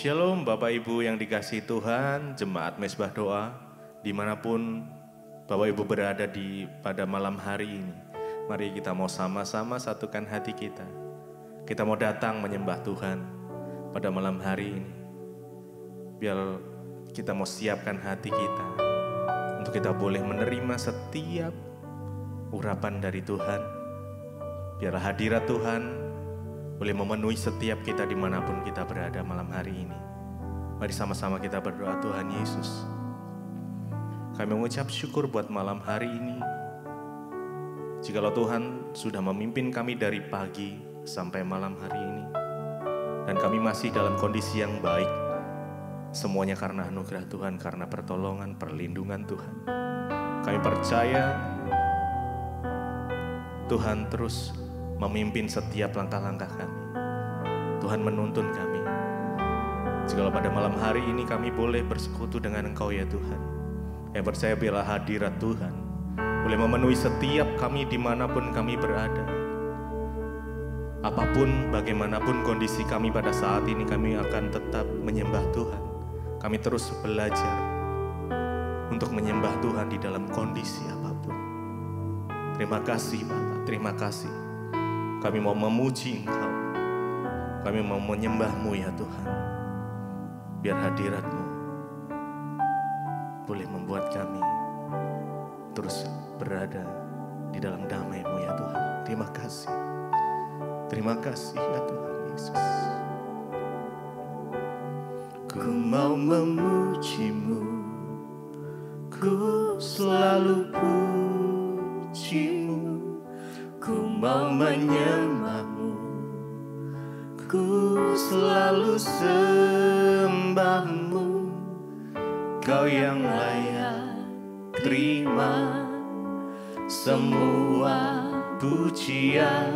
Shalom Bapak Ibu yang dikasihi Tuhan, jemaat Mesbah Doa, dimanapun Bapak Ibu berada pada malam hari ini. Mari kita mau sama-sama satukan hati kita. Kita mau datang menyembah Tuhan pada malam hari ini. Biar kita mau siapkan hati kita untuk kita boleh menerima setiap urapan dari Tuhan. Biar hadirat Tuhan boleh memenuhi setiap kita dimanapun kita berada malam hari ini. Mari sama-sama kita berdoa. Tuhan Yesus, kami mengucap syukur buat malam hari ini. Jikalau Tuhan sudah memimpin kami dari pagi sampai malam hari ini, dan kami masih dalam kondisi yang baik, semuanya karena anugerah Tuhan, karena pertolongan, perlindungan Tuhan. Kami percaya Tuhan terus memimpin setiap langkah-langkah kami. Tuhan menuntun kami. Jikalau pada malam hari ini kami boleh bersekutu dengan Engkau ya Tuhan, yang percaya bila hadirat Tuhan boleh memenuhi setiap kami dimanapun kami berada. Apapun, bagaimanapun kondisi kami pada saat ini, kami akan tetap menyembah Tuhan. Kami terus belajar untuk menyembah Tuhan di dalam kondisi apapun. Terima kasih Bapak, terima kasih. Kami mau memuji Engkau, kami mau menyembah-Mu ya Tuhan. Biar hadirat-Mu boleh membuat kami terus berada di dalam damai-Mu ya Tuhan. Terima kasih ya Tuhan Yesus. Ku mau memuji-Mu, ku selalu puji-Mu. Ku mau menyembah-Mu, ku selalu sembah-Mu. Kau yang layak terima semua pujian,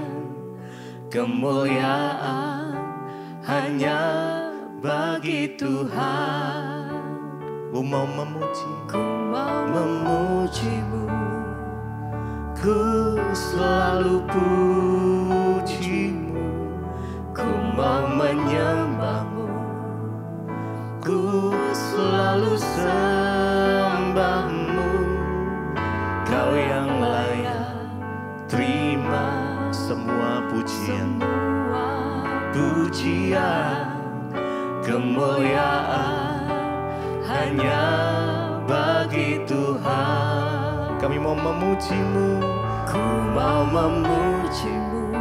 kemuliaan hanya bagi Tuhan. Ku mau memuji-Mu, ku selalu puji-Mu. Ku mau menyembah-Mu, ku selalu sembah-Mu. Kau yang layak terima semua pujian, kemuliaan hanya bagi Tuhan. Kami mau memuji-Mu, ku mau memuji-Mu,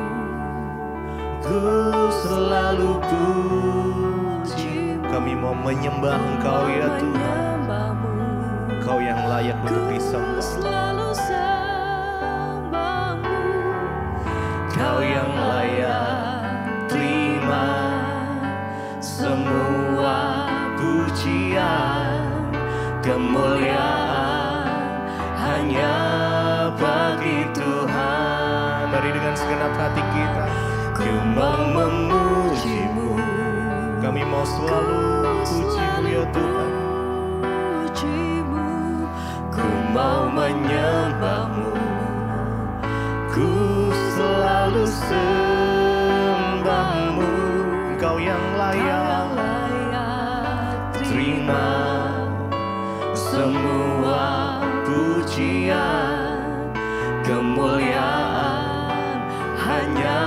ku selalu puji. Kami mau menyembah Engkau ya Tuhan. Engkau yang layak untuk disembah. Kau yang layak terima semua pujian, kemuliaan hanya bagi Tuhan. Mari dengan segenap hati kita, ku mau memuji-Mu, kami mau selalu puji-Mu ya Tuhan. Ku mau menyembah-Mu, ku selalu sembah-Mu. Engkau yang layak terima semua pujian, kemuliaan hanya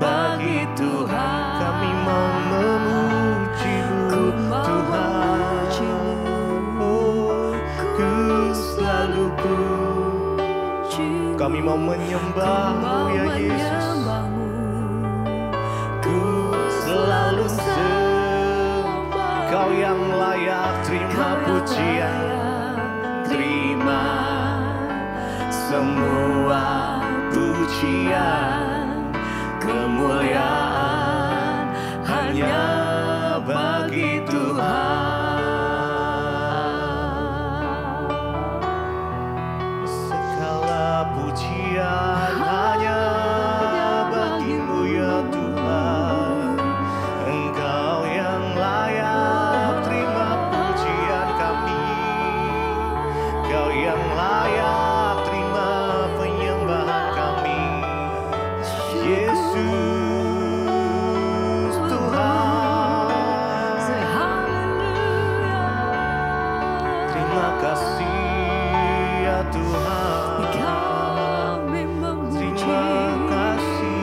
bagi Tuhan. Kami mau memuji-Mu Tuhan. Oh, ku selalu puji. Kami mau menyembah-Mu ya Yesus. Ku selalu sembah. Kau yang layak terima pujian, terima semua pujian, kemuliaan hanya bagi Tuhan. Segala pujian hanya bagi-Mu ya Tuhan. Engkau yang layak terima pujian kami. Kau yang layak terima penyembahan kami. Yesus Tuhan. Tuhan. Kami memuji, Terima kasih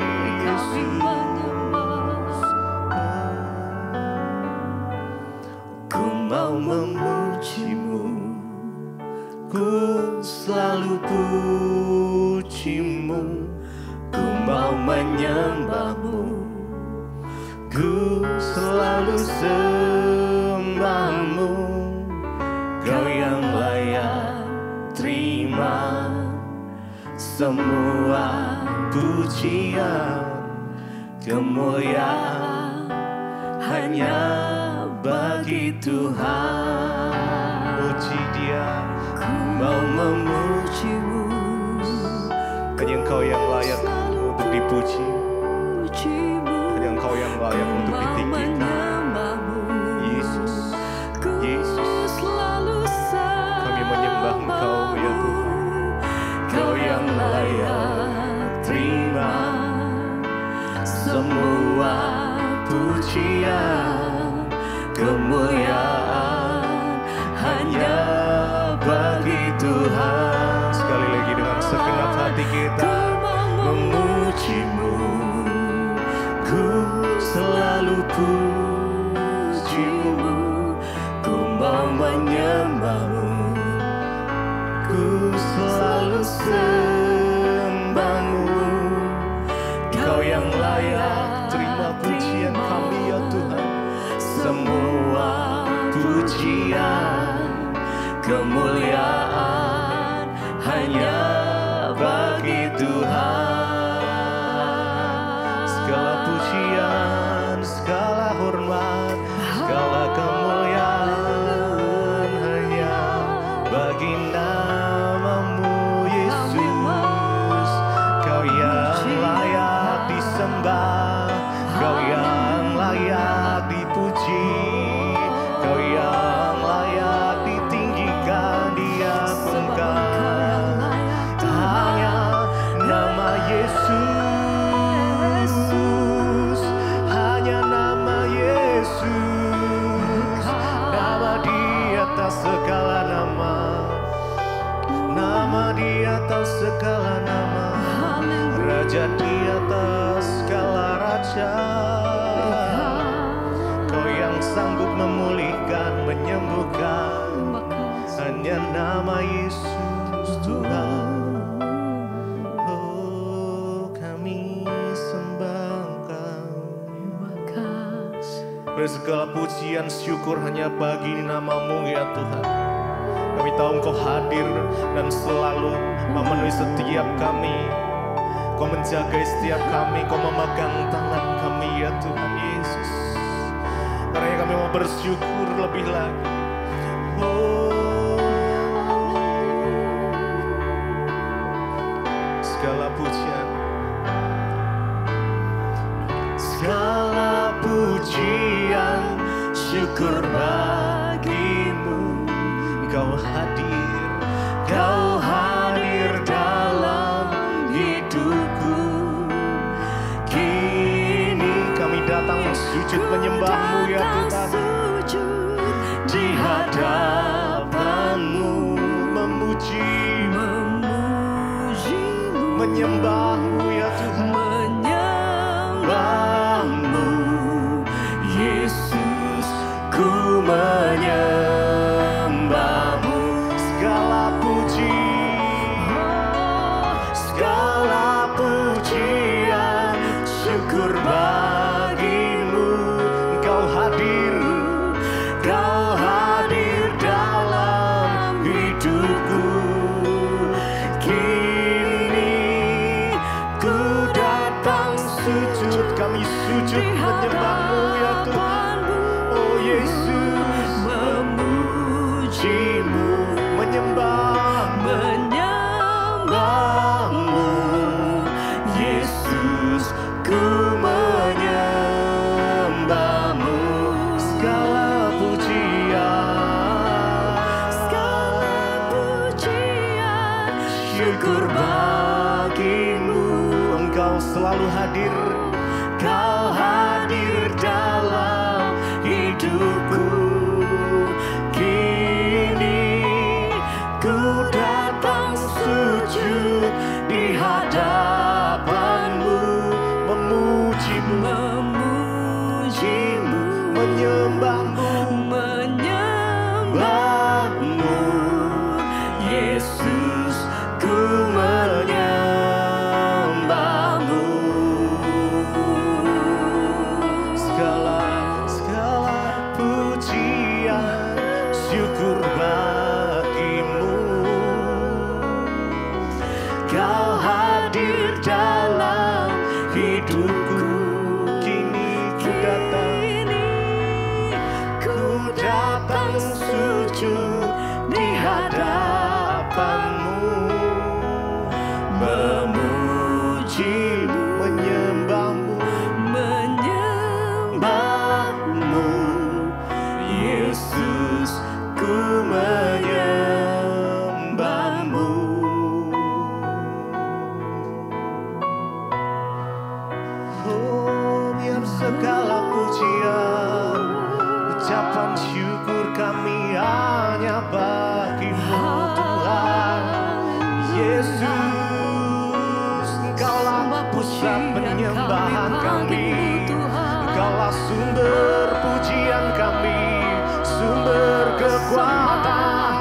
kami Yesus. menyembah. Ku mau memuji-Mu, ku selalu puji-Mu, ku mau menyembah-Mu, ku selalu sembah-Mu. Kau yang layak terima semua pujian, kemuliaan hanya bagi Tuhan. Puji Dia, Ku mau memuji-Mu, hanya Engkau yang layak untuk dipuji, memuji-Mu. hanya Engkau yang layak untuk Mau ditinggikan. menyembah-Mu, Yesus, ku Yesus, selalu kami menyembah Engkau ya Tuhan. Kau yang layak terima Semua pujian, kemuliaan hanya bagi Tuhan. Sekali lagi dengan segenap hati kita memuji-Mu, ku selalu puji-Mu, ku mau menyembah-Mu, ku selalu sembah-Mu. Kau yang layak terima pujian kami ya Tuhan. Semua pujian, kemuliaan hanya bagi Tuhan. Segala pujian, segala hormat, segala kemuliaan hanya bagi nama-Mu Yesus. Kau yang layak disembah, Kau yang layak dipuji, Kau yang layak ditinggikan, diagungkan. Hanya nama Yesus, hanya nama Yesus, nama di atas segala nama, nama di atas segala nama, Raja di atas segala raja. Kau yang sanggup memulihkan, menyembuhkan, hanya nama Yesus Tuhan. Oh, kami sembah Engkau. Segala pujian syukur hanya bagi nama-Mu ya Tuhan. Kami tahu Engkau hadir dan selalu memenuhi setiap kami. Kau menjaga setiap kami, Kau memegang tangan kami ya Tuhan Yesus. Karena kami mau bersyukur lebih lagi. Oh, segala pujian, segala pujian, syukur bagi-Mu. Kau hadir dalam hidupku. Kini kami datang sujud menyembah-Mu ya Tuhan. Di hadapan-Mu memuji-Mu, menyembah-Mu ya Tuhan. Menyembah-Mu Yesus, ku menyembah-Mu. Segala puji, segala pujian, syukur bagi-Mu. Engkau hadir dalam hidupku. Kini ku datang sujud, kami sujud menyembah-Mu ya Tuhan. Oh Yesus, memuji-Mu, menyembah-Mu. Yesus, ku menyembah-Mu. Segala pujian, syukur bagi-Mu. Engkau selalu hadir, Kau hadir dalam hidupku. Kini ku datang hadir dalam hidupku. Kini ku datang sujud di hadapanmu, memujimu, menyembahmu, Yesus, ku menyembahmu. Oh, biar segala pujian, ucapan syukur kami hanya bagimu Tuhan. Yesus, Engkaulah pusat penyembahan kami, Engkaulah sumber pujian kami, sumber kekuatan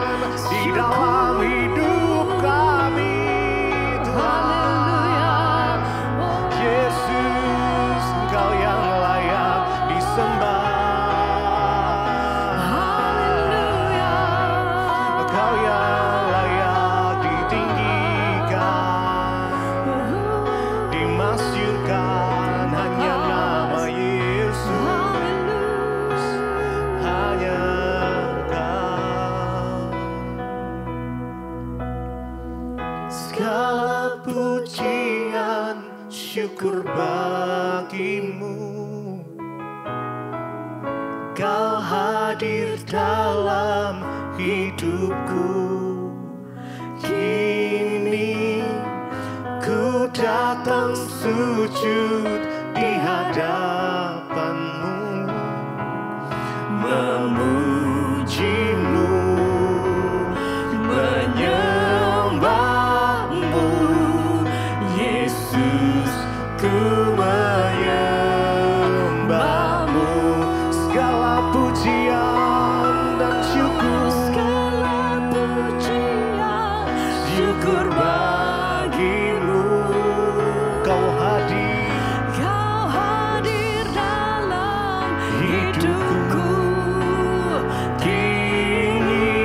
di dalam hidup kami Tuhan. Yesus, Engkau yang layak disembah, Engkau yang layak ditinggikan, dimasyurkan hanya nama Yesus, hanya Engkau. Segala pujian syukur bagimu, Kau hadir dalam hidupku. Kini ku datang sujud di hadapanmu, memujimu, menyembahmu, Yesus, ku menyembahmu. Segala pujian dan syukur bagimu. Kau hadir dalam hidupku. Kini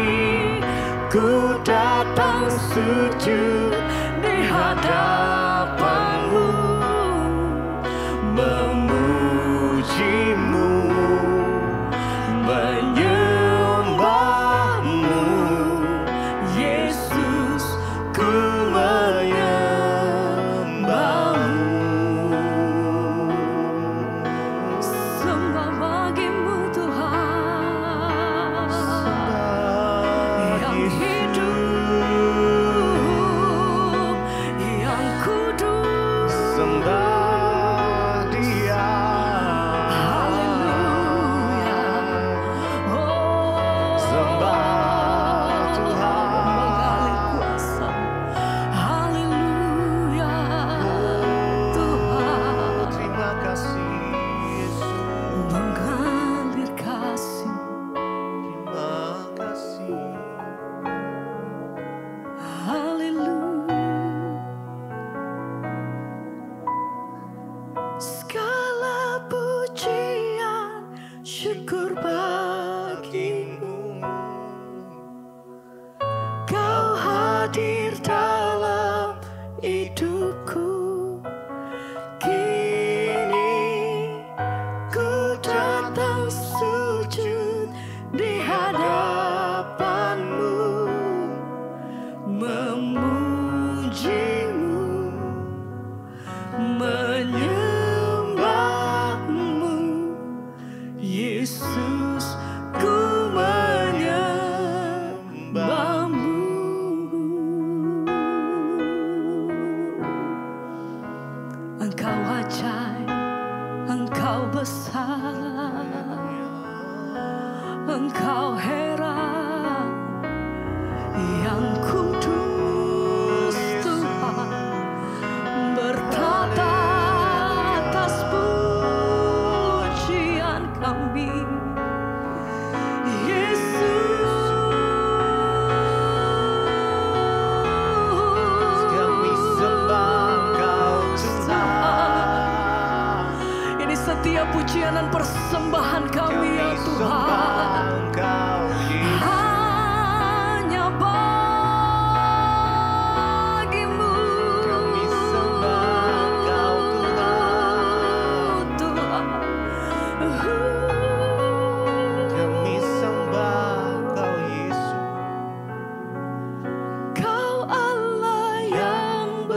ku datang sujud di hadapanmu, memujimu, menyembahmu, Yesus, ku menyembahmu. Sembah bagimu Tuhan, yang hidup, yang kudus. Sembah Dia,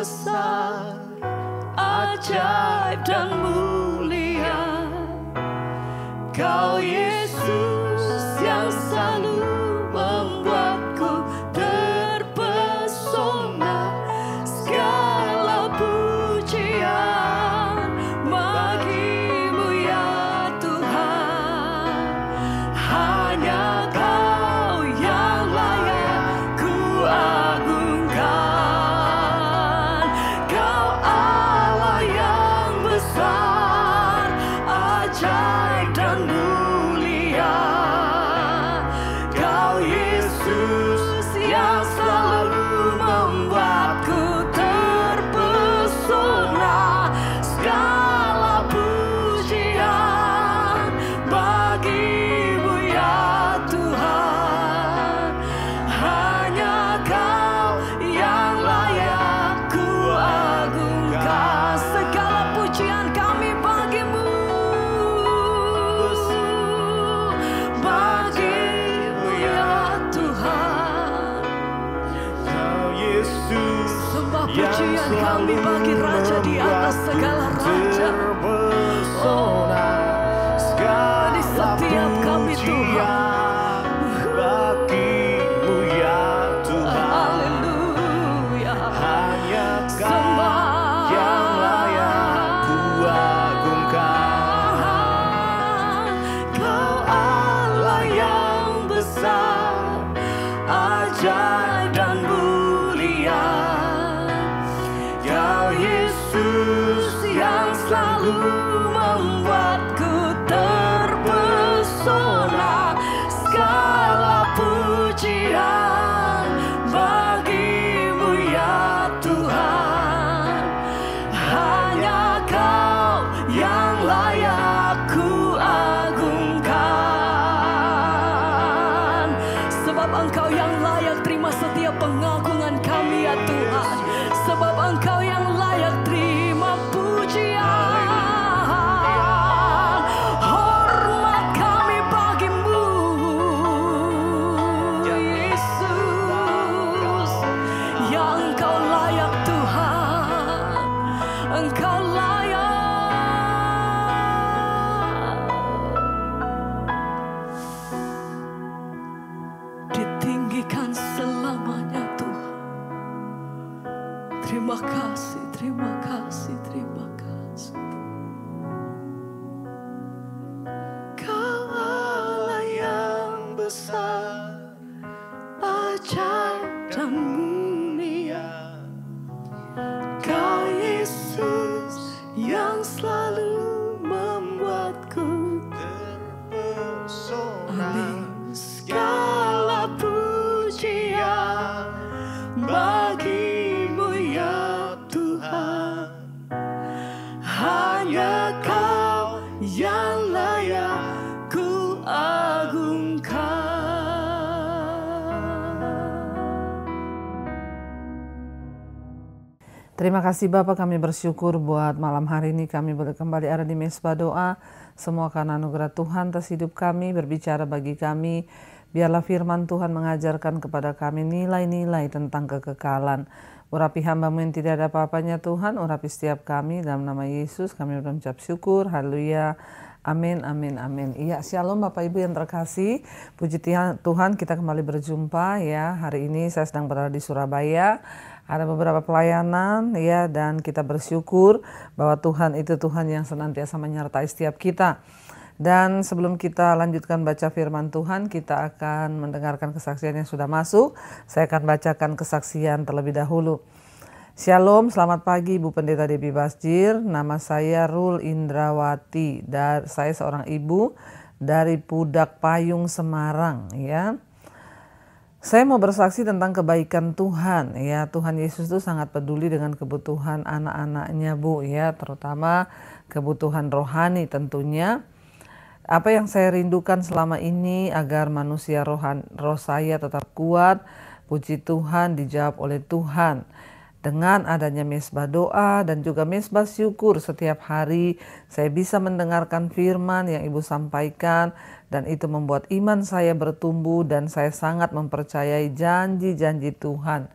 besar, ajaib dan mulia. Kau Yesus yang selalu membuatku terpesona. Segala pujian bagimu ya Tuhan. Hanya Kau yang layak ku agungkan. Kau Allah yang besar, ajaib dan mulia. Kau Yesus yang selalu membuatku terpesona. Segala pujian bagimu ya Tuhan. Hanya Kau yang layak ku agungkan. Segala pujian kami bagimu, bagimu ya Tuhan. Kau Yesus Sembah pujian kami bagi Raja di atas segala raja. terpesona. Di setiap kami Tuhan. Bagimu ya Tuhan. Haleluya. Hanya Kau Sembah yang layak ku agungkan. Kau Allah yang besar, ajaib dan mulia. Kau Yesus yang selalu membuatku terpesona. Segala pujian bagimu ya Tuhan. Hanya Kau yang layak ku agungkan. Sebab Engkau yang layak terima setiap pengagungan kami ya Tuhan. Sebab Engkau yang layak terima pujian. Hormat kami bagimu Yesus. Yang Engkau layak Tuhan. Engkau layak. Ditinggikan selamanya Tuhan. Terima kasih, terima kasih, terima kasih. Kau Allah yang besar, ajaib dan mulia. Kau Yesus yang selalu membuatku terpesona. segala pujian bagimu ya Tuhan. Hanya Kau yang layak ku agungkan. Terima kasih Bapak, kami bersyukur buat malam hari ini kami boleh kembali ada di Mesbah Doa. Semua karena anugerah Tuhan atas hidup kami, berbicara bagi kami. Biarlah firman Tuhan mengajarkan kepada kami nilai-nilai tentang kekekalan. Urapi hamba-Mu yang tidak ada apa-apanya Tuhan, urapi setiap kami dalam nama Yesus kami berucap syukur. Haleluya. Amin, amin, amin. Iya, shalom Bapak Ibu yang terkasih. Puji Tuhan kita kembali berjumpa ya. Hari ini saya sedang berada di Surabaya. Ada beberapa pelayanan ya, dan kita bersyukur bahwa Tuhan itu Tuhan yang senantiasa menyertai setiap kita. Dan sebelum kita lanjutkan baca firman Tuhan, kita akan mendengarkan kesaksian yang sudah masuk. Saya akan bacakan kesaksian terlebih dahulu. Shalom, selamat pagi Ibu Pendeta Debbie Basjir. Nama saya Rul Indrawati. Saya seorang ibu dari Pudak Payung, Semarang ya. Saya mau bersaksi tentang kebaikan Tuhan ya. Tuhan Yesus itu sangat peduli dengan kebutuhan anak-anaknya Bu ya, terutama kebutuhan rohani tentunya. Apa yang saya rindukan selama ini agar manusia roh saya tetap kuat, puji Tuhan dijawab oleh Tuhan. Dengan adanya mesbah doa dan juga mesbah syukur setiap hari, saya bisa mendengarkan firman yang Ibu sampaikan, dan itu membuat iman saya bertumbuh dan saya sangat mempercayai janji-janji Tuhan.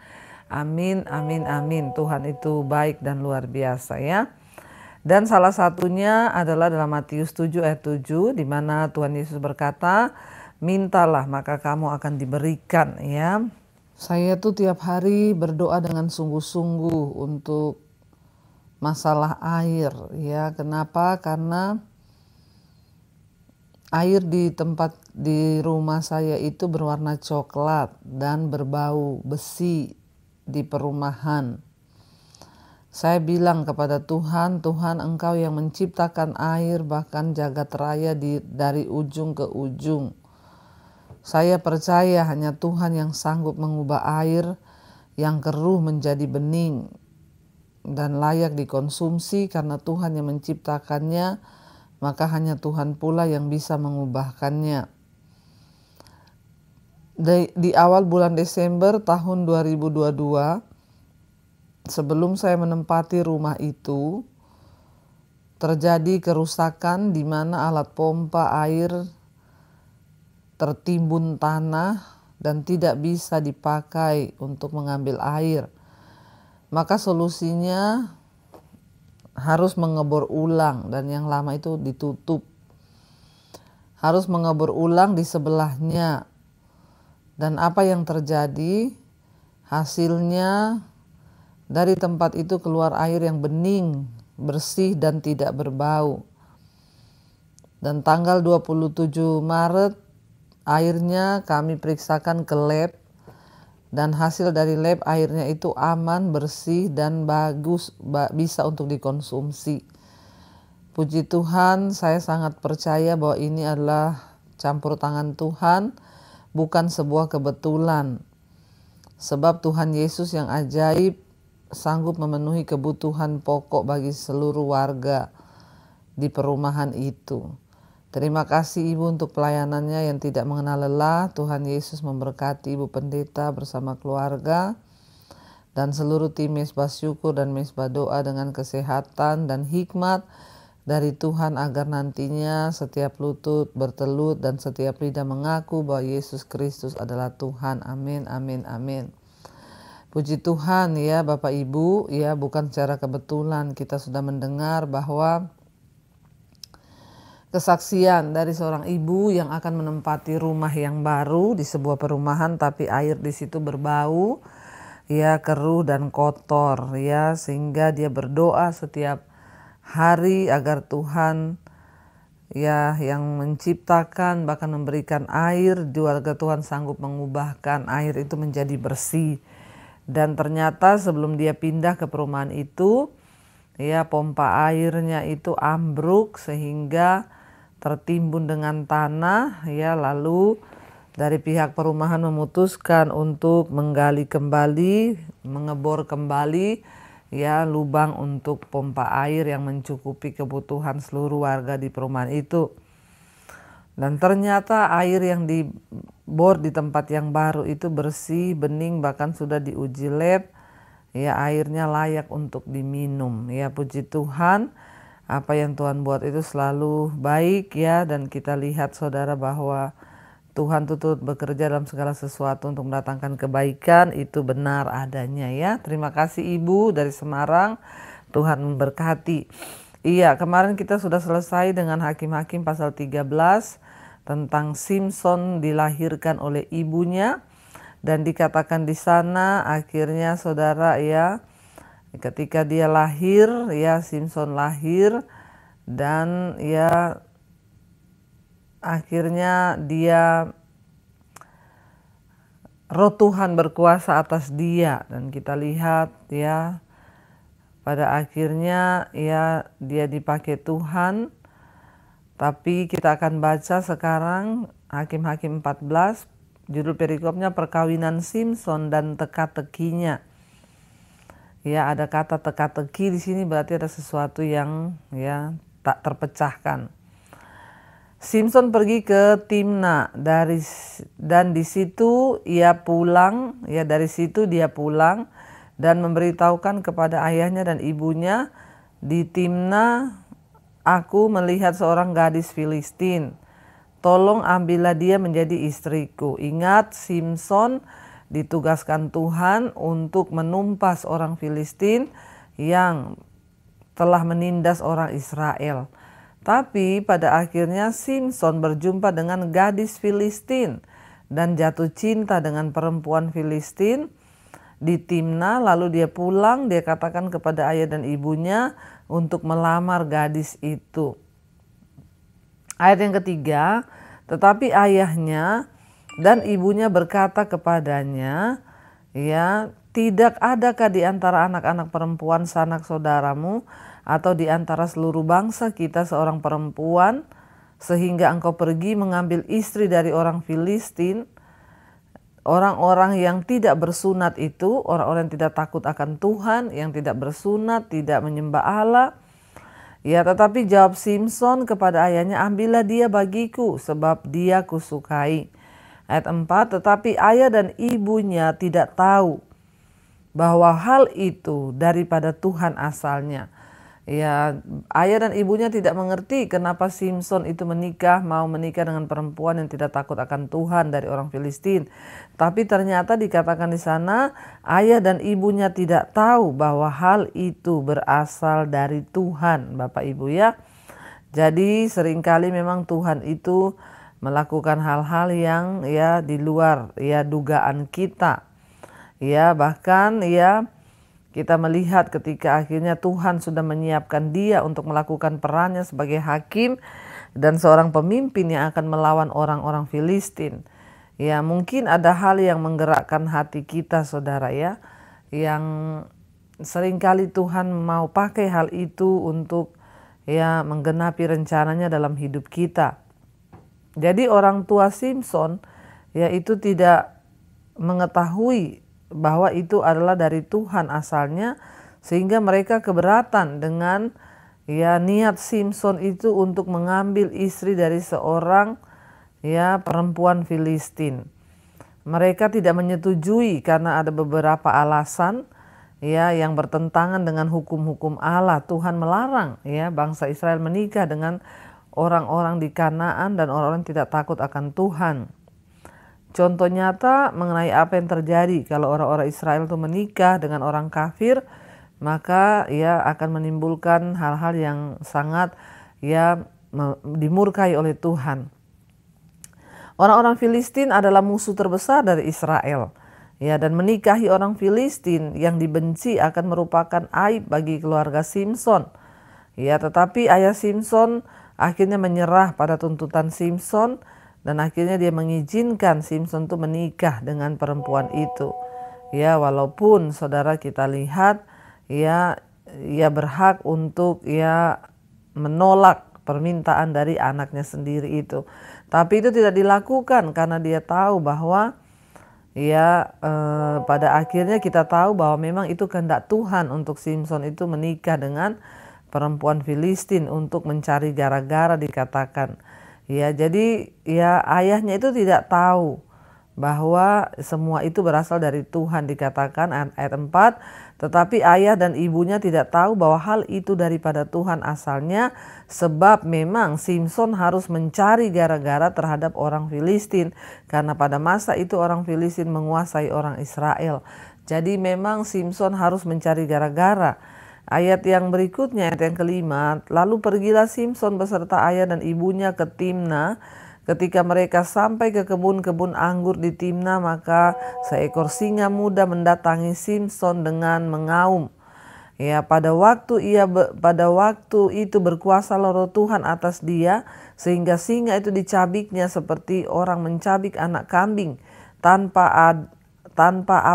Amin, amin, amin. Tuhan itu baik dan luar biasa ya. Dan salah satunya adalah dalam Matius 7 ayat 7 di mana Tuhan Yesus berkata, mintalah maka kamu akan diberikan ya. Saya tuh tiap hari berdoa dengan sungguh-sungguh untuk masalah air ya. Kenapa? Karena air di rumah saya itu berwarna coklat dan berbau besi di perumahan. Saya bilang kepada Tuhan, Tuhan Engkau yang menciptakan air bahkan jagat raya dari ujung ke ujung. Saya percaya hanya Tuhan yang sanggup mengubah air yang keruh menjadi bening dan layak dikonsumsi karena Tuhan yang menciptakannya, maka hanya Tuhan pula yang bisa mengubahkannya. Di awal bulan Desember tahun 2022, sebelum saya menempati rumah itu, terjadi kerusakan di mana alat pompa air tertimbun tanah dan tidak bisa dipakai untuk mengambil air. Maka solusinya harus mengebor ulang dan yang lama itu ditutup. Harus mengebor ulang di sebelahnya. Dan apa yang terjadi? Hasilnya dari tempat itu keluar air yang bening, bersih dan tidak berbau. Dan tanggal 27 Maret airnya kami periksakan ke lab dan hasil dari lab airnya itu aman, bersih dan bagus, bisa untuk dikonsumsi. Puji Tuhan, saya sangat percaya bahwa ini adalah campur tangan Tuhan, bukan sebuah kebetulan. Sebab Tuhan Yesus yang ajaib sanggup memenuhi kebutuhan pokok bagi seluruh warga di perumahan itu. Terima kasih Ibu untuk pelayanannya yang tidak mengenal lelah. Tuhan Yesus memberkati Ibu Pendeta bersama keluarga dan seluruh tim Mesbah Syukur dan Mesbah Doa dengan kesehatan dan hikmat dari Tuhan agar nantinya setiap lutut bertelut dan setiap lidah mengaku bahwa Yesus Kristus adalah Tuhan. Amin, amin, amin. Puji Tuhan ya Bapak Ibu, ya bukan secara kebetulan kita sudah mendengar bahwa kesaksian dari seorang ibu yang akan menempati rumah yang baru di sebuah perumahan tapi air di situ berbau, ya keruh dan kotor ya, sehingga dia berdoa setiap hari agar Tuhan ya yang menciptakan bahkan memberikan air, juga Tuhan sanggup mengubahkan air itu menjadi bersih. Dan ternyata sebelum dia pindah ke perumahan itu ya pompa airnya itu ambruk sehingga tertimbun dengan tanah ya, lalu dari pihak perumahan memutuskan untuk menggali kembali, mengebor kembali ya lubang untuk pompa air yang mencukupi kebutuhan seluruh warga di perumahan itu. Dan ternyata air yang dibor di tempat yang baru itu bersih, bening, bahkan sudah diuji lab ya, airnya layak untuk diminum ya. Puji Tuhan, apa yang Tuhan buat itu selalu baik ya, dan kita lihat saudara bahwa Tuhan turut bekerja dalam segala sesuatu untuk mendatangkan kebaikan, itu benar adanya ya. Terima kasih Ibu dari Semarang, Tuhan memberkati. Iya, kemarin kita sudah selesai dengan Hakim-Hakim pasal 13 tentang Simson dilahirkan oleh ibunya, dan dikatakan di sana akhirnya saudara ya, ketika dia lahir ya, Simson lahir dan ya akhirnya dia roh Tuhan berkuasa atas dia, dan kita lihat ya pada akhirnya ya dia dipakai Tuhan. Tapi kita akan baca sekarang Hakim-Hakim 14, judul perikopnya perkawinan Simson dan teka-tekinya. Ya, ada kata teka-teki di sini, berarti ada sesuatu yang ya tak terpecahkan. Simson pergi ke Timna dan di situ ia pulang, ya dari situ dia pulang dan memberitahukan kepada ayahnya dan ibunya, di Timna aku melihat seorang gadis Filistin. Tolong ambillah dia menjadi istriku. Ingat, Simson ditugaskan Tuhan untuk menumpas orang Filistin yang telah menindas orang Israel. Tapi pada akhirnya Simson berjumpa dengan gadis Filistin dan jatuh cinta dengan perempuan Filistin di Timna. Lalu dia pulang, dia katakan kepada ayah dan ibunya untuk melamar gadis itu. Ayat yang ketiga, tetapi ayahnya dan ibunya berkata kepadanya, ya, tidak adakah di antara anak-anak perempuan sanak saudaramu atau di antara seluruh bangsa kita seorang perempuan, sehingga engkau pergi mengambil istri dari orang Filistin? Orang-orang yang tidak bersunat itu, orang-orang yang tidak takut akan Tuhan, yang tidak bersunat, tidak menyembah Allah. Ya, tetapi jawab Simson kepada ayahnya, ambillah dia bagiku, sebab dia kusukai. Ayat 4, tetapi ayah dan ibunya tidak tahu bahwa hal itu daripada Tuhan asalnya. Ya, ayah dan ibunya tidak mengerti kenapa Simson itu mau menikah dengan perempuan yang tidak takut akan Tuhan dari orang Filistin. Tapi ternyata dikatakan di sana, ayah dan ibunya tidak tahu bahwa hal itu berasal dari Tuhan, Bapak Ibu ya. Jadi seringkali memang Tuhan itu melakukan hal-hal yang ya di luar ya dugaan kita. Ya, bahkan ya kita melihat ketika akhirnya Tuhan sudah menyiapkan dia untuk melakukan perannya sebagai hakim dan seorang pemimpin yang akan melawan orang-orang Filistin. Ya, mungkin ada hal yang menggerakkan hati kita, saudara ya, yang seringkali Tuhan mau pakai hal itu untuk ya menggenapi rencananya dalam hidup kita. Jadi orang tua Simson ya itu tidak mengetahui bahwa itu adalah dari Tuhan asalnya, sehingga mereka keberatan dengan ya niat Simson itu untuk mengambil istri dari seorang ya perempuan Filistin. Mereka tidak menyetujui karena ada beberapa alasan ya yang bertentangan dengan hukum-hukum Allah. Tuhan melarang ya bangsa Israel menikah dengan orang-orang di Kanaan dan orang-orang tidak takut akan Tuhan. Contoh nyata mengenai apa yang terjadi kalau orang-orang Israel itu menikah dengan orang kafir, maka ya akan menimbulkan hal-hal yang sangat ya dimurkai oleh Tuhan. Orang-orang Filistin adalah musuh terbesar dari Israel. Ya, dan menikahi orang Filistin yang dibenci akan merupakan aib bagi keluarga Simson. Ya, tetapi ayah Simson akhirnya menyerah pada tuntutan Simson. Dan akhirnya dia mengizinkan Simson itu menikah dengan perempuan itu. Ya, walaupun saudara kita lihat ya ia berhak untuk ya menolak permintaan dari anaknya sendiri itu. Tapi itu tidak dilakukan karena dia tahu bahwa ya pada akhirnya kita tahu bahwa memang itu kehendak Tuhan untuk Simson itu menikah dengan perempuan Filistin untuk mencari gara-gara dikatakan. Ya, jadi ya ayahnya itu tidak tahu bahwa semua itu berasal dari Tuhan, dikatakan ayat 4, tetapi ayah dan ibunya tidak tahu bahwa hal itu daripada Tuhan asalnya, sebab memang Simson harus mencari gara-gara terhadap orang Filistin karena pada masa itu orang Filistin menguasai orang Israel. Jadi memang Simson harus mencari gara-gara. Ayat yang berikutnya, ayat yang kelima, lalu pergilah Simson beserta ayah dan ibunya ke Timna. Ketika mereka sampai ke kebun-kebun anggur di Timna, maka seekor singa muda mendatangi Simson dengan mengaum. Ya, pada waktu itu berkuasa roh Tuhan atas dia, sehingga singa itu dicabiknya seperti orang mencabik anak kambing tanpa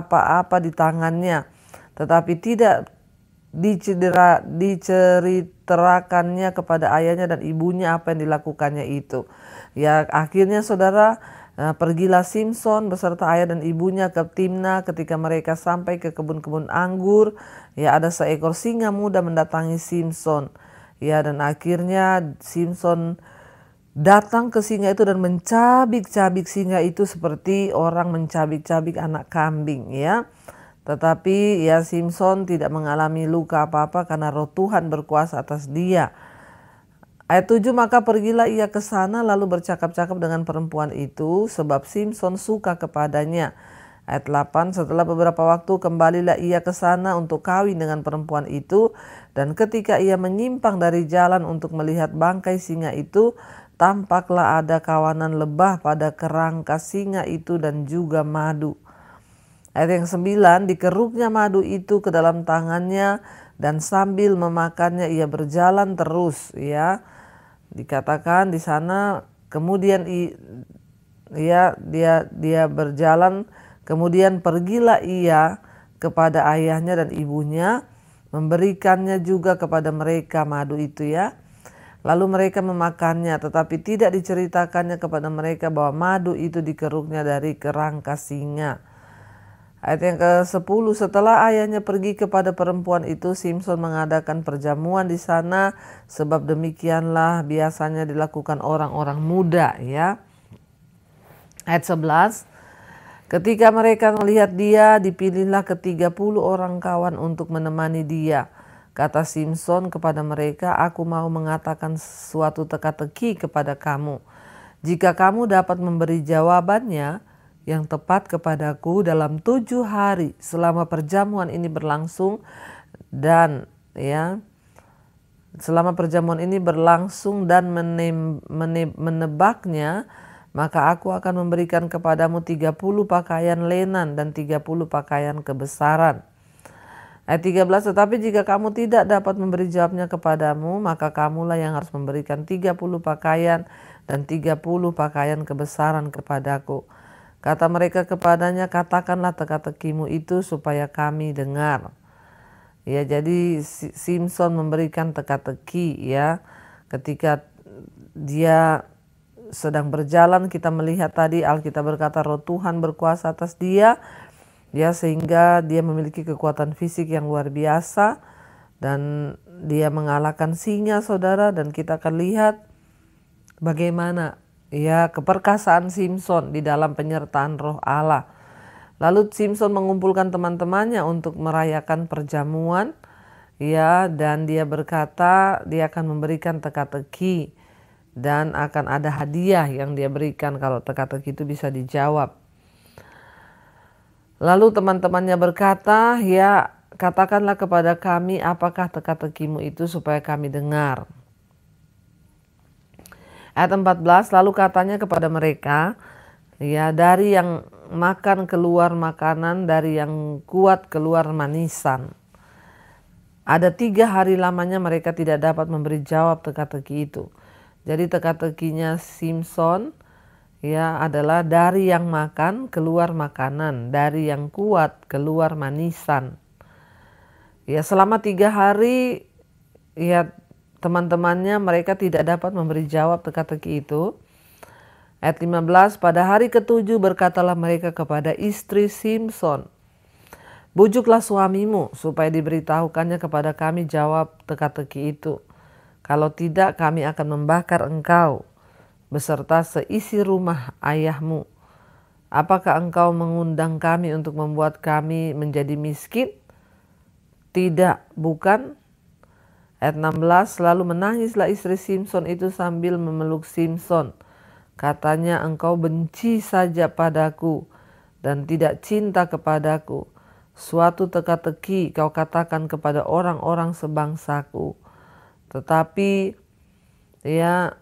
apa-apa di tangannya, tetapi tidak diceritakannya kepada ayahnya dan ibunya apa yang dilakukannya itu. Ya, akhirnya saudara, pergilah Simson beserta ayah dan ibunya ke Timna. Ketika mereka sampai ke kebun-kebun anggur, ya ada seekor singa muda mendatangi Simson. Ya, dan akhirnya Simson datang ke singa itu dan mencabik-cabik singa itu seperti orang mencabik-cabik anak kambing ya. Tetapi ya Simson tidak mengalami luka apa-apa karena roh Tuhan berkuasa atas dia. Ayat 7, maka pergilah ia ke sana lalu bercakap-cakap dengan perempuan itu sebab Simson suka kepadanya. Ayat 8, setelah beberapa waktu kembalilah ia ke sana untuk kawin dengan perempuan itu, dan ketika ia menyimpang dari jalan untuk melihat bangkai singa itu, tampaklah ada kawanan lebah pada kerangka singa itu dan juga madu. Ayat yang 9, dikeruknya madu itu ke dalam tangannya dan sambil memakannya ia berjalan terus, ya. Dikatakan di sana kemudian dia berjalan, kemudian pergilah ia kepada ayahnya dan ibunya, memberikannya juga kepada mereka madu itu, ya. Lalu mereka memakannya, tetapi tidak diceritakannya kepada mereka bahwa madu itu dikeruknya dari kerangka singa. Ayat yang ke-10, setelah ayahnya pergi kepada perempuan itu, Simson mengadakan perjamuan di sana, sebab demikianlah biasanya dilakukan orang-orang muda, ya. Ayat 11, ketika mereka melihat dia, dipilihlah ke-30 orang kawan untuk menemani dia. Kata Simson kepada mereka, aku mau mengatakan suatu teka-teki kepada kamu. Jika kamu dapat memberi jawabannya yang tepat kepadaku dalam 7 hari selama perjamuan ini berlangsung, dan selama perjamuan ini berlangsung dan menebaknya, maka aku akan memberikan kepadamu 30 pakaian lenan dan 30 pakaian kebesaran. Ayat 13, tetapi jika kamu tidak dapat memberi jawabnya kepadamu, maka kamulah yang harus memberikan 30 pakaian dan 30 pakaian kebesaran kepadaku. Kata mereka kepadanya, katakanlah teka-tekimu itu supaya kami dengar. Ya, jadi Simson memberikan teka-teki, ya. Ketika dia sedang berjalan, kita melihat tadi Alkitab berkata roh Tuhan berkuasa atas dia, ya, sehingga dia memiliki kekuatan fisik yang luar biasa dan dia mengalahkan singa, saudara, dan kita akan lihat bagaimana, ya, keperkasaan Simson di dalam penyertaan roh Allah. Lalu Simson mengumpulkan teman-temannya untuk merayakan perjamuan, ya, dan dia berkata dia akan memberikan teka-teki dan akan ada hadiah yang dia berikan kalau teka-teki itu bisa dijawab. Lalu teman-temannya berkata, ya, katakanlah kepada kami apakah teka-tekimu itu supaya kami dengar. Ayat 14, lalu katanya kepada mereka, ya, dari yang makan keluar makanan, dari yang kuat keluar manisan. Ada 3 hari lamanya mereka tidak dapat memberi jawab teka-teki itu. Jadi teka-tekinya Simson, ya, adalah dari yang makan keluar makanan, dari yang kuat keluar manisan. Ya, selama 3 hari, ya, teman-temannya mereka tidak dapat memberi jawab teka-teki itu. Ayat 15, pada hari ke-7 berkatalah mereka kepada istri Simson, bujuklah suamimu supaya diberitahukannya kepada kami jawab teka-teki itu. Kalau tidak, kami akan membakar engkau beserta seisi rumah ayahmu. Apakah engkau mengundang kami untuk membuat kami menjadi miskin? Tidak, bukan? Ayat 16, lalu menangislah istri Simson itu sambil memeluk Simson. Katanya, engkau benci saja padaku dan tidak cinta kepadaku. Suatu teka-teki kau katakan kepada orang-orang sebangsaku. Tetapi, ya,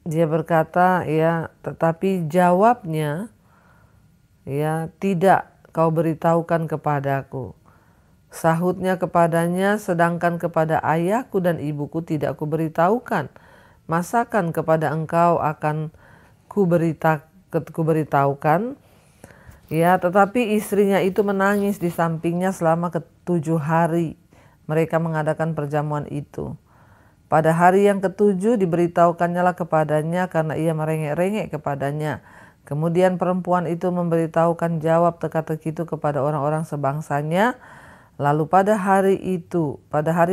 dia berkata, ya, tetapi jawabnya, ya, tidak kau beritahukan kepadaku. Sahutnya kepadanya, sedangkan kepada ayahku dan ibuku tidak kuberitahukan. Masakan kepada engkau akan kuberitahukan? Ya, tetapi istrinya itu menangis di sampingnya selama ke-7 hari mereka mengadakan perjamuan itu. Pada hari yang ke-7 diberitahukannya lah kepadanya karena ia merengek-rengek kepadanya. Kemudian perempuan itu memberitahukan jawab teka-teki itu kepada orang-orang sebangsanya. Lalu pada hari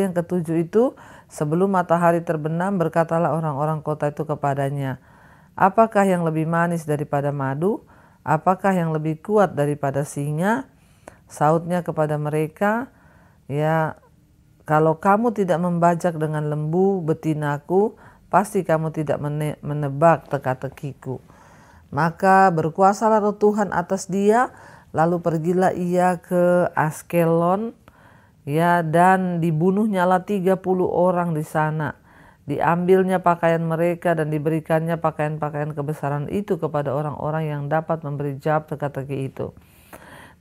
yang ke-7 itu, sebelum matahari terbenam, berkatalah orang-orang kota itu kepadanya, apakah yang lebih manis daripada madu? Apakah yang lebih kuat daripada singa? Sautnya kepada mereka, ya, kalau kamu tidak membajak dengan lembu betinaku, pasti kamu tidak menebak teka-tekiku. Maka berkuasalah roh Tuhan atas dia, lalu pergilah ia ke Askelon, ya, dan dibunuhnyalah 30 orang di sana. Diambilnya pakaian mereka dan diberikannya pakaian-pakaian kebesaran itu kepada orang-orang yang dapat memberi jawab teka-teki itu.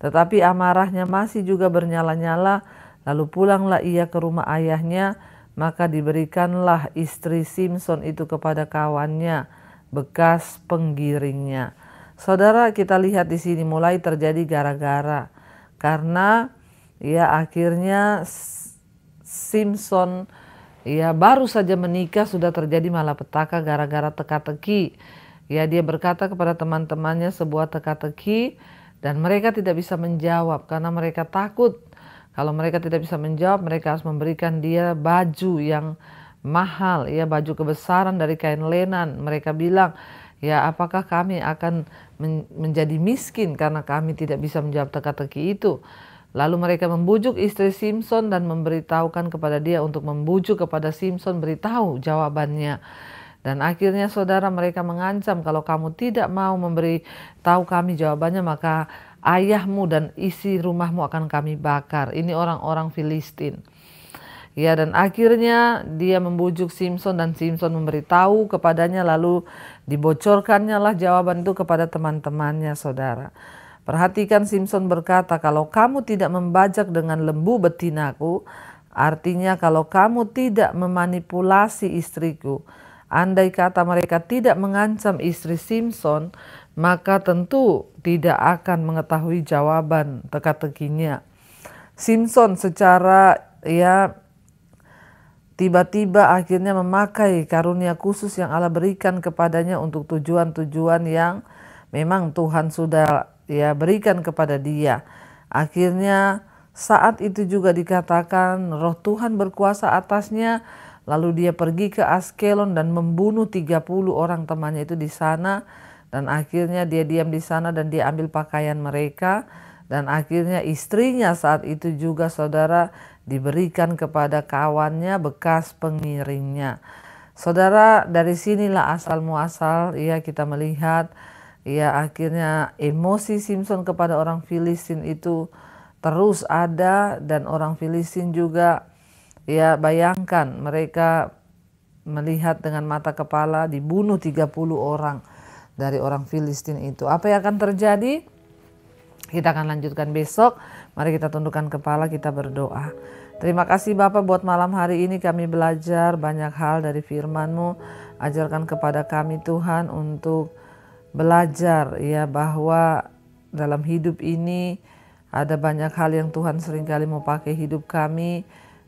Tetapi amarahnya masih juga bernyala-nyala, lalu pulanglah ia ke rumah ayahnya, maka diberikanlah istri Simson itu kepada kawannya, bekas penggiringnya. Saudara, kita lihat di sini mulai terjadi gara-gara karena ya akhirnya Simson ya baru saja menikah sudah terjadi malapetaka gara-gara teka-teki. Ya, dia berkata kepada teman-temannya sebuah teka-teki dan mereka tidak bisa menjawab karena mereka takut. Kalau mereka tidak bisa menjawab, mereka harus memberikan dia baju yang mahal, ya, baju kebesaran dari kain lenan. Mereka bilang, ya, apakah kami akan menjadi miskin karena kami tidak bisa menjawab teka-teki itu? Lalu mereka membujuk istri Simson dan memberitahukan kepada dia untuk membujuk kepada Simson beritahu jawabannya. Dan akhirnya saudara, mereka mengancam, kalau kamu tidak mau memberi tahu kami jawabannya, maka ayahmu dan isi rumahmu akan kami bakar. Ini orang-orang Filistin. Ya, dan akhirnya dia membujuk Simson dan Simson memberitahu kepadanya, lalu dibocorkannya lah jawaban itu kepada teman-temannya, saudara. Perhatikan, Simson berkata, kalau kamu tidak membajak dengan lembu betinaku, artinya kalau kamu tidak memanipulasi istriku, andai kata mereka tidak mengancam istri Simson, maka tentu tidak akan mengetahui jawaban teka-tekinya. Simson secara tiba-tiba akhirnya memakai karunia khusus yang Allah berikan kepadanya untuk tujuan-tujuan yang memang Tuhan sudah berikan kepada dia. Akhirnya saat itu juga dikatakan roh Tuhan berkuasa atasnya, lalu dia pergi ke Askelon dan membunuh 30 orang temannya itu di sana. Dan akhirnya dia diam di sana dan dia ambil pakaian mereka. Dan akhirnya istrinya saat itu juga, saudara, diberikan kepada kawannya, bekas pengiringnya. Saudara, dari sinilah asal muasal kita melihat akhirnya emosi Simson kepada orang Filistin itu terus ada. Dan orang Filistin juga bayangkan, mereka melihat dengan mata kepala dibunuh 30 orang dari orang Filistin itu. Apa yang akan terjadi? Kita akan lanjutkan besok. Mari kita tundukkan kepala, kita berdoa. Terima kasih Bapak buat malam hari ini kami belajar banyak hal dari firman-Mu. Ajarkan kepada kami Tuhan untuk belajar bahwa dalam hidup ini ada banyak hal yang Tuhan seringkali mau pakai hidup kami.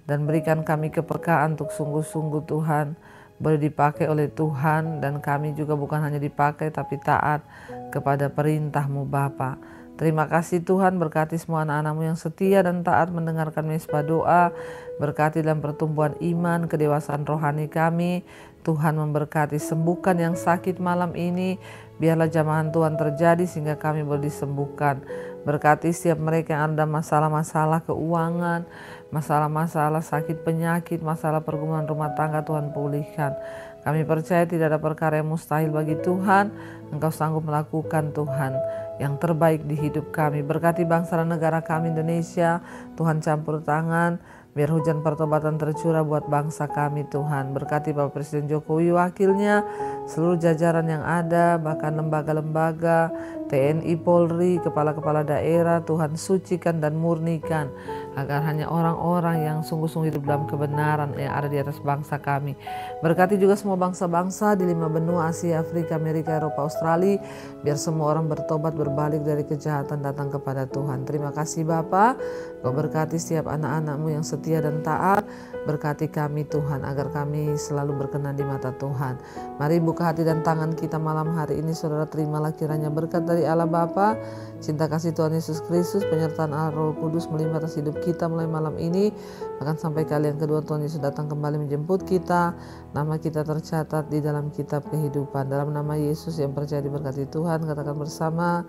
Dan berikan kami kepekaan untuk sungguh-sungguh Tuhan boleh dipakai oleh Tuhan. Dan kami juga bukan hanya dipakai tapi taat kepada perintah-Mu Bapa. Terima kasih Tuhan, berkati semua anak-anak-Mu yang setia dan taat mendengarkan mesbah doa. Berkati dalam pertumbuhan iman, kedewasaan rohani kami. Tuhan memberkati, sembuhkan yang sakit malam ini. Biarlah jamahan Tuhan terjadi sehingga kami boleh disembuhkan. Berkati setiap mereka yang ada masalah-masalah keuangan, masalah-masalah sakit penyakit, masalah pergumulan rumah tangga, Tuhan pulihkan. Kami percaya tidak ada perkara yang mustahil bagi Tuhan. Engkau sanggup melakukan Tuhan yang terbaik di hidup kami. Berkati bangsa dan negara kami Indonesia. Tuhan campur tangan, biar hujan pertobatan tercurah buat bangsa kami Tuhan. Berkati Bapak Presiden Jokowi, wakilnya, seluruh jajaran yang ada, bahkan lembaga-lembaga, TNI, Polri, kepala-kepala daerah, Tuhan sucikan dan murnikan. Agar hanya orang-orang yang sungguh-sungguh hidup dalam kebenaran yang ada di atas bangsa kami. Berkati juga semua bangsa-bangsa di 5 benua, Asia, Afrika, Amerika, Eropa, Australia. Biar semua orang bertobat, berbalik dari kejahatan, datang kepada Tuhan. Terima kasih Bapa. Kau berkati setiap anak-anak-Mu yang setia dan taat. Berkati kami Tuhan, agar kami selalu berkenan di mata Tuhan. Mari buka hati dan tangan kita malam hari ini. Saudara, terimalah kiranya berkat dari Allah Bapa, cinta kasih Tuhan Yesus Kristus, penyertaan Allah Roh Kudus melimpah atas hidup kita mulai malam ini, bahkan sampai kalian kedua Tuhan Yesus datang kembali menjemput kita. Nama kita tercatat di dalam kitab kehidupan. Dalam nama Yesus yang percaya diberkati Tuhan, katakan bersama,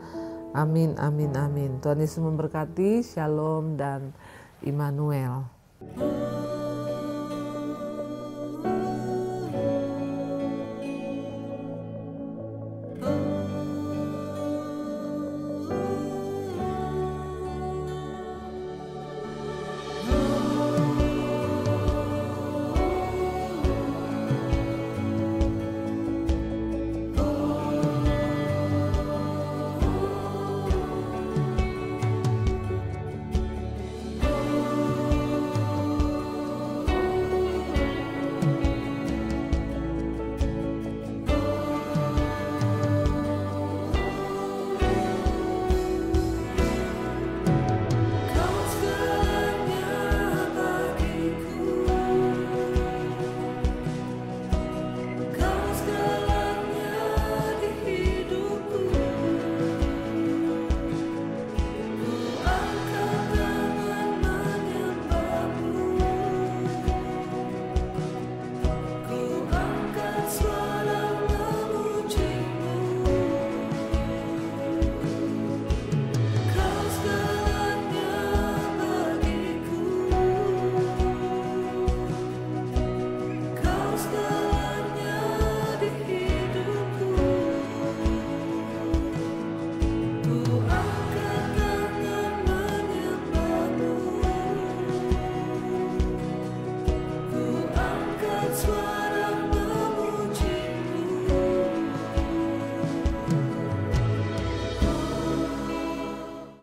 amin, amin, amin. Tuhan Yesus memberkati. Shalom dan Immanuel.